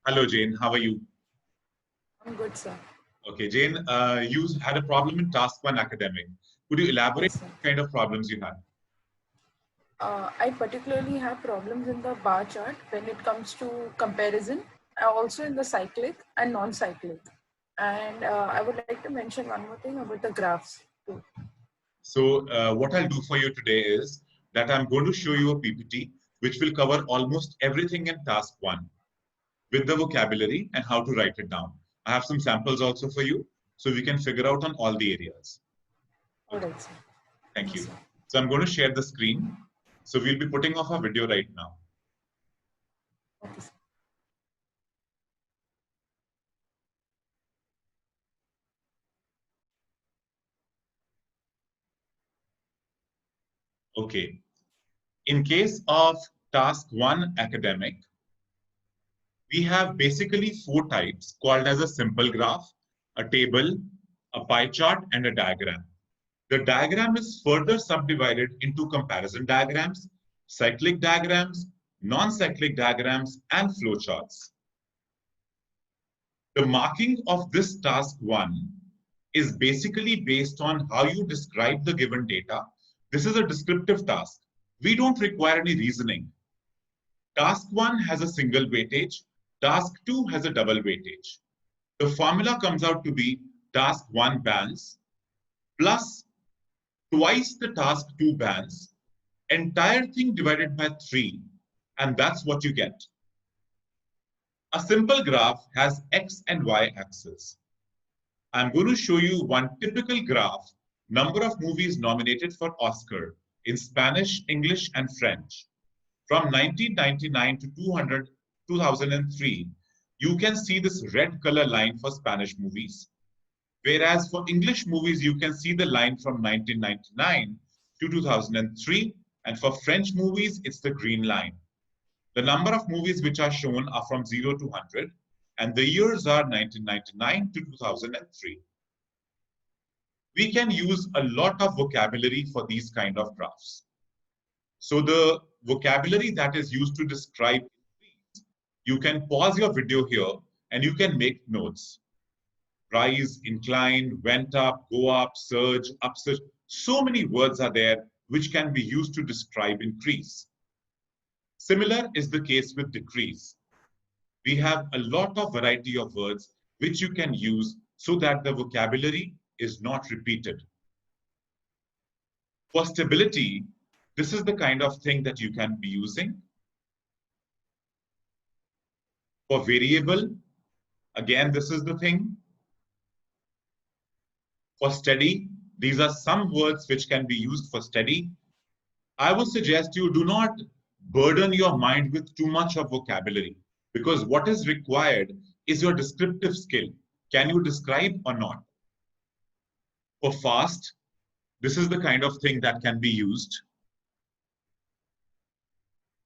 Hello, Jane. How are you? I'm good, sir. Okay, Jane, you had a problem in Task 1 academic. Could you elaborate Yes, sir. what kind of problems you had? I particularly have problems in the bar chart when it comes to comparison, also in the cyclic and non-cyclic. And I would like to mention one more thing about the graphs too. So, what I'll do for you today is that I'm going to show you a PPT which will cover almost everything in Task 1 with the vocabulary and how to write it down. I have some samples also for you so we can figure out on all the areas. All Okay, right, sir. thank Yes, you. sir. So, I'm going to share the screen. So, we'll be putting off our video right now. Okay, sir. Okay. In case of Task 1 academic, we have basically four types called as a simple graph, a table, a pie chart, and a diagram. The diagram is further subdivided into comparison diagrams, cyclic diagrams, non-cyclic diagrams, and flowcharts. The marking of this task 1 is basically based on how you describe the given data. This is a descriptive task. We don't require any reasoning. Task 1 has a single weightage. Task 2 has a double weightage. The formula comes out to be task 1 bands plus twice the task 2 bands, entire thing divided by 3, and that's what you get. A simple graph has x and y axis. I'm going to show you one typical graph, number of movies nominated for Oscar in Spanish, English, and French. From 1999 to 2003, you can see this red color line for Spanish movies. Whereas for English movies, you can see the line from 1999 to 2003. And for French movies, it's the green line. The number of movies which are shown are from 0 to 100. And the years are 1999 to 2003. We can use a lot of vocabulary for these kind of graphs. So the vocabulary that is used to describe, you can pause your video here and you can make notes. Rise, incline, went up, go up, surge, upsurge. So many words are there which can be used to describe increase. Similar is the case with decrease. We have a lot of variety of words which you can use so that the vocabulary is not repeated. For stability, this is the kind of thing that you can be using. For variable, again, this is the thing. For steady, these are some words which can be used for steady. I would suggest you do not burden your mind with too much of vocabulary because what is required is your descriptive skill. Can you describe or not? For fast, this is the kind of thing that can be used.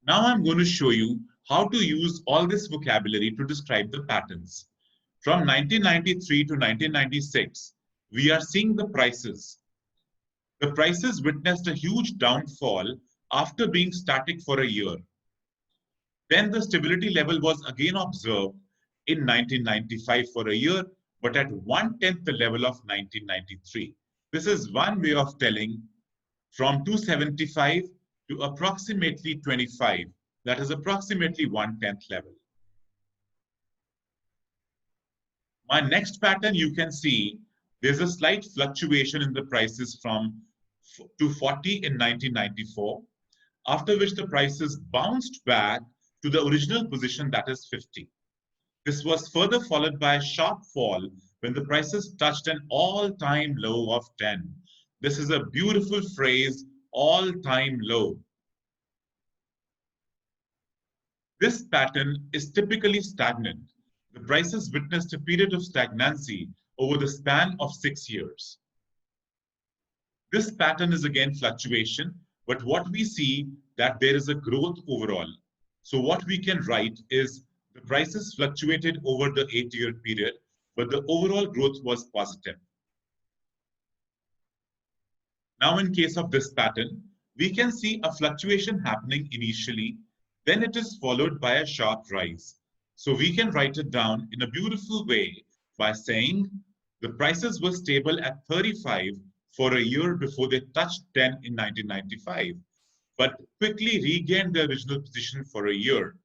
Now I'm going to show you how to use all this vocabulary to describe the patterns. From 1993 to 1996, we are seeing the prices. The prices witnessed a huge downfall after being static for a year. Then the stability level was again observed in 1995 for a year, but at 1/10 the level of 1993. This is one way of telling from 275 to approximately 25. That is approximately 1/10 level. My next pattern, you can see there's a slight fluctuation in the prices from to 40 in 1994, after which the prices bounced back to the original position, that is 50. This was further followed by a sharp fall when the prices touched an all-time low of 10. This is a beautiful phrase, all-time low. This pattern is typically stagnant. The prices witnessed a period of stagnancy over the span of 6 years. This pattern is again fluctuation, but what we see that there is a growth overall. So what we can write is the prices fluctuated over the 8-year period, but the overall growth was positive. Now in case of this pattern, we can see a fluctuation happening initially, then it is followed by a sharp rise. So we can write it down in a beautiful way by saying the prices were stable at 35 for a year before they touched 10 in 1995, but quickly regained their original position for a year.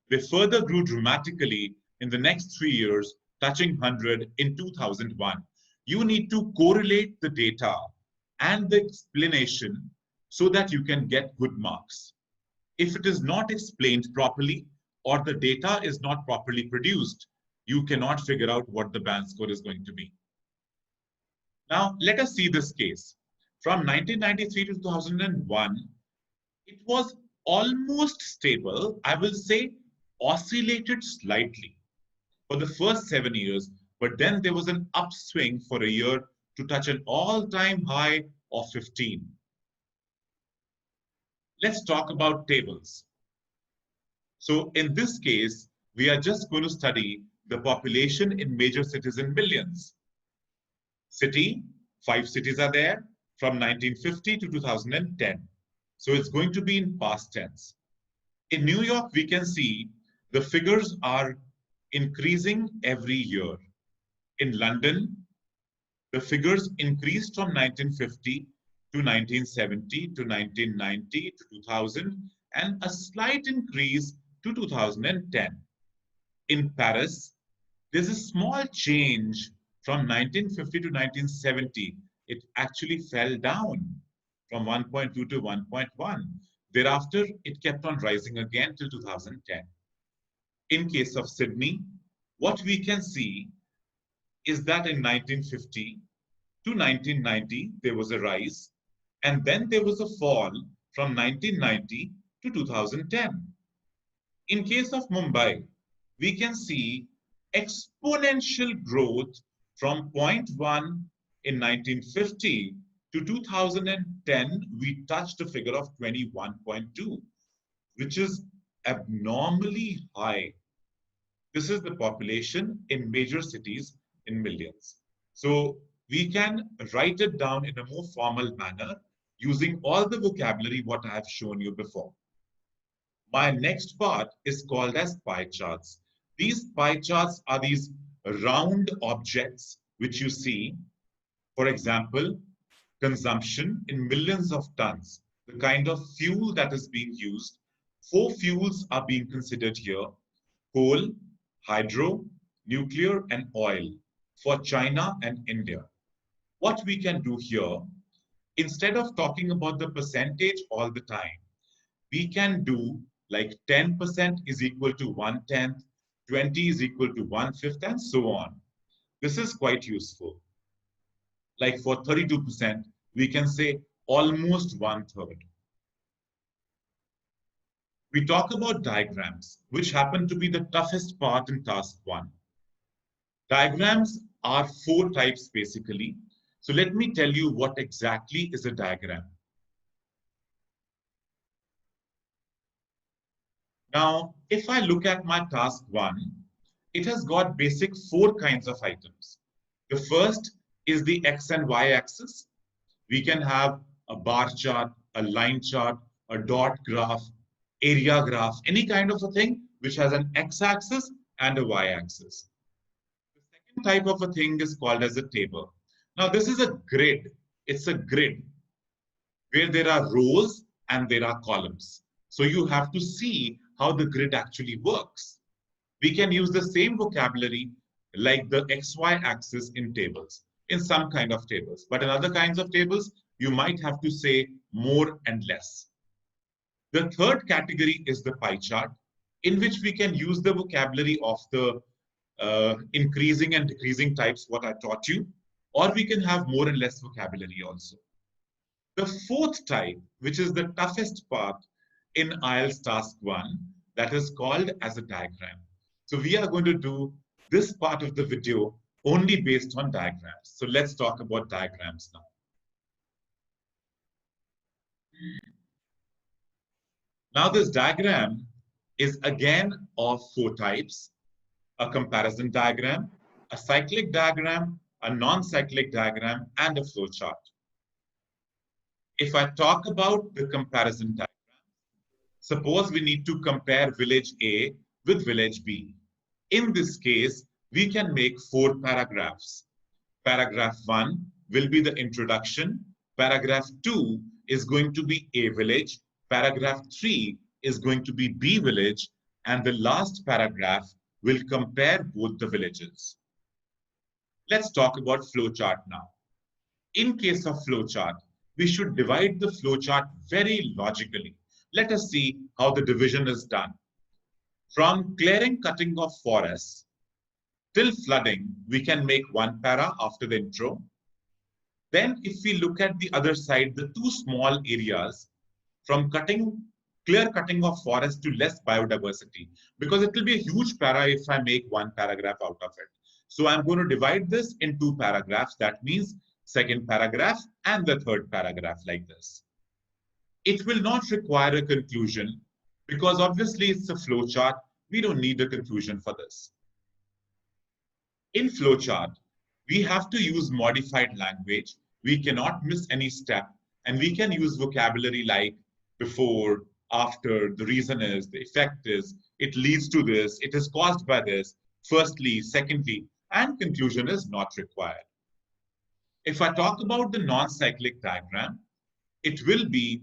They further grew dramatically in the next 3 years, touching 100 in 2001. You need to correlate the data and the explanation so that you can get good marks. If it is not explained properly or the data is not properly produced, you cannot figure out what the band score is going to be. Now, let us see this case. From 1993 to 2001, it was almost stable. I will say oscillated slightly for the first 7 years, but then there was an upswing for a year to touch an all-time high of 15. Let's talk about tables. So in this case, we are just going to study the population in major cities in millions. City, 5 cities are there from 1950 to 2010. So it's going to be in past tense. In New York, we can see the figures are increasing every year. In London, the figures increased from 1950 to 1970 to 1990 to 2000 and a slight increase to 2010. In Paris, there's a small change from 1950 to 1970. It actually fell down from 1.2 to 1.1. Thereafter, it kept on rising again till 2010. In case of Sydney, what we can see is that in 1950 to 1990, there was a rise, and then there was a fall from 1990 to 2010. In case of Mumbai, we can see exponential growth from 0.1 in 1950 to 2010, we touched a figure of 21.2, which is abnormally high. This is the population in major cities in millions. So we can write it down in a more formal manner using all the vocabulary what I have shown you before. My next part is called as pie charts. These pie charts are these round objects which you see. For example, consumption in millions of tons, the kind of fuel that is being used. 4 fuels are being considered here: coal, hydro, nuclear, and oil for China and India. What we can do here, instead of talking about the percentage all the time, we can do like 10% is equal to 1/10, 20 is equal to 1/5, and so on. This is quite useful. Like for 32%, we can say almost 1/3. We talk about diagrams, which happen to be the toughest part in task 1. Diagrams are 4 types basically. So let me tell you what exactly is a diagram. Now, if I look at my task 1, it has got basic 4 kinds of items. The first is the X and Y axis. We can have a bar chart, a line chart, a dot graph, area graph, any kind of a thing which has an X axis and a Y axis. The second type of a thing is called as a table. Now, this is a grid. It's a grid where there are rows and there are columns. So you have to see how the grid actually works. We can use the same vocabulary like the XY axis in tables, in some kind of tables. But in other kinds of tables, you might have to say more and less. The third category is the pie chart, in which we can use the vocabulary of the increasing and decreasing types, what I taught you, or we can have more and less vocabulary also. The fourth type, which is the toughest part in IELTS task 1, that is called as a diagram. So we are going to do this part of the video only based on diagrams. So let's talk about diagrams now. Now this diagram is again of 4 types: a comparison diagram, a cyclic diagram, a non-cyclic diagram, and a flowchart. If I talk about the comparison diagram, suppose we need to compare village A with village B. In this case, we can make 4 paragraphs. Paragraph 1 will be the introduction. Paragraph 2 is going to be A village. Paragraph 3 is going to be B village. And the last paragraph will compare both the villages. Let's talk about flowchart now. In case of flowchart, we should divide the flowchart very logically. Let us see how the division is done. From clearing, cutting of forests till flooding, we can make 1 para after the intro. Then if we look at the other side, the 2 small areas, from clear cutting of forest to less biodiversity, because it will be a huge para if I make 1 paragraph out of it. So I'm going to divide this in 2 paragraphs. That means second paragraph and the third paragraph like this. It will not require a conclusion because obviously it's a flowchart. We don't need a conclusion for this. In flowchart, we have to use modified language. We cannot miss any step, and we can use vocabulary like before, after, the reason is, the effect is, it leads to this, it is caused by this, firstly, secondly, and conclusion is not required. If I talk about the non-cyclic diagram, it will be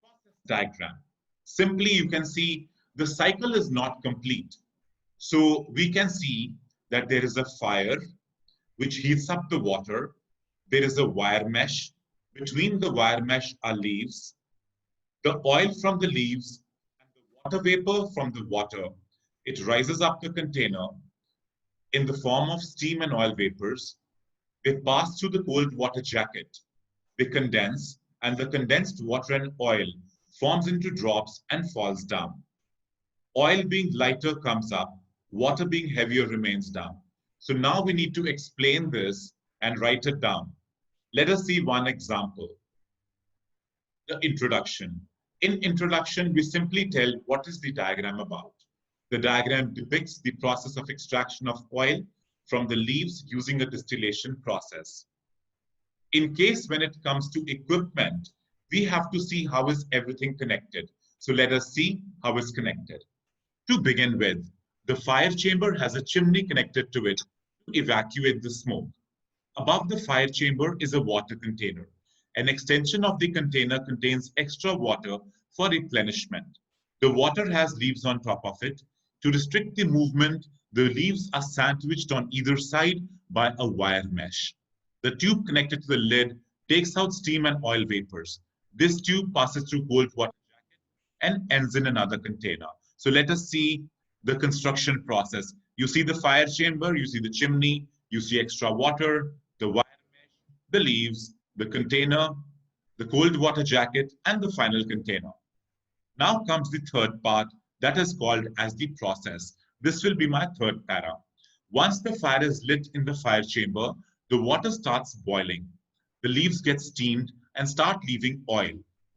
a process diagram. Simply, you can see the cycle is not complete. So we can see that there is a fire which heats up the water. There is a wire mesh. Between the wire mesh are leaves. The oil from the leaves and the water vapor from the water, it rises up the container in the form of steam and oil vapors. They pass through the cold water jacket. They condense, and the condensed water and oil forms into drops and falls down. Oil being lighter comes up, water being heavier remains down. So now we need to explain this and write it down. Let us see one example. The introduction. In introduction, we simply tell what is the diagram about. The diagram depicts the process of extraction of oil from the leaves using a distillation process. In case when it comes to equipment, we have to see how is everything connected. So let us see how it's connected. To begin with, the fire chamber has a chimney connected to it to evacuate the smoke. Above the fire chamber is a water container. An extension of the container contains extra water for replenishment. The water has leaves on top of it. To restrict the movement, the leaves are sandwiched on either side by a wire mesh. The tube connected to the lid takes out steam and oil vapors. This tube passes through cold water jacket and ends in another container. So let us see the construction process. You see the fire chamber, you see the chimney, you see extra water, the wire mesh, the leaves, the container, the cold water jacket, and the final container. Now comes the third part that is called as the process. This will be my third para. Once the fire is lit in the fire chamber, the water starts boiling. The leaves get steamed and start leaving oil.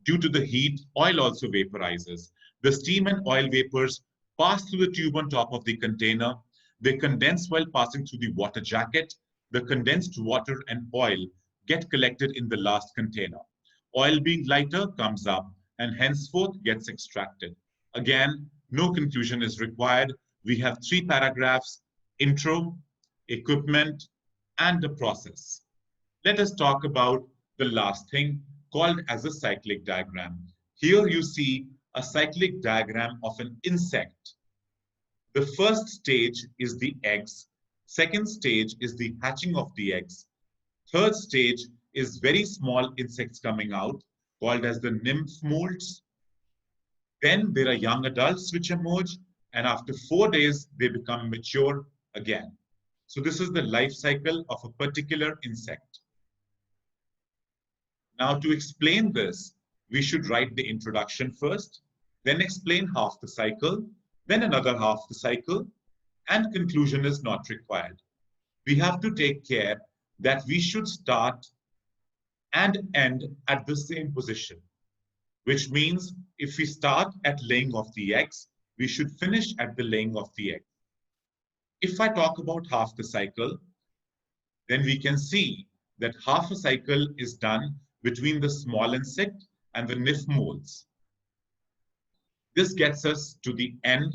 Due to the heat, oil also vaporizes. The steam and oil vapors pass through the tube on top of the container. They condense while passing through the water jacket. The condensed water and oil get collected in the last container. Oil being lighter comes up and henceforth gets extracted. Again, no conclusion is required. We have 3 paragraphs: intro, equipment, and the process. Let us talk about the last thing called as a cyclic diagram. Here you see a cyclic diagram of an insect. The first stage is the eggs. Second stage is the hatching of the eggs. Third stage is very small insects coming out called as the nymph molds. Then there are young adults which emerge, and after 4 days, they become mature again. So this is the life cycle of a particular insect. Now to explain this, we should write the introduction first, then explain half the cycle, then another half the cycle, and conclusion is not required. We have to take care that we should start and end at the same position, which means if we start at laying of the eggs, we should finish at the laying of the egg. If I talk about half the cycle, then we can see that half a cycle is done between the small insect and the nymph molds. This gets us to the end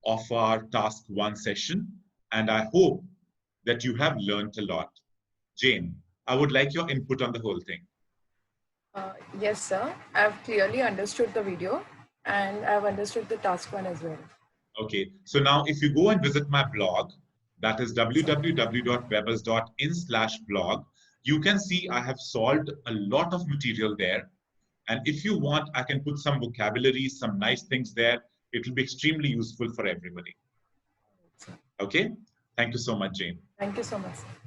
of our task 1 session, and I hope that you have learned a lot. Jane, I would like your input on the whole thing. Yes, sir. I've clearly understood the video and I've understood the task 1 as well. Okay, so now if you go and visit my blog, that is www.webberz.in/blog, you can see I have solved a lot of material there. And if you want, I can put some vocabulary, some nice things there. It will be extremely useful for everybody. Okay, thank you so much, Jane. Thank you so much, sir.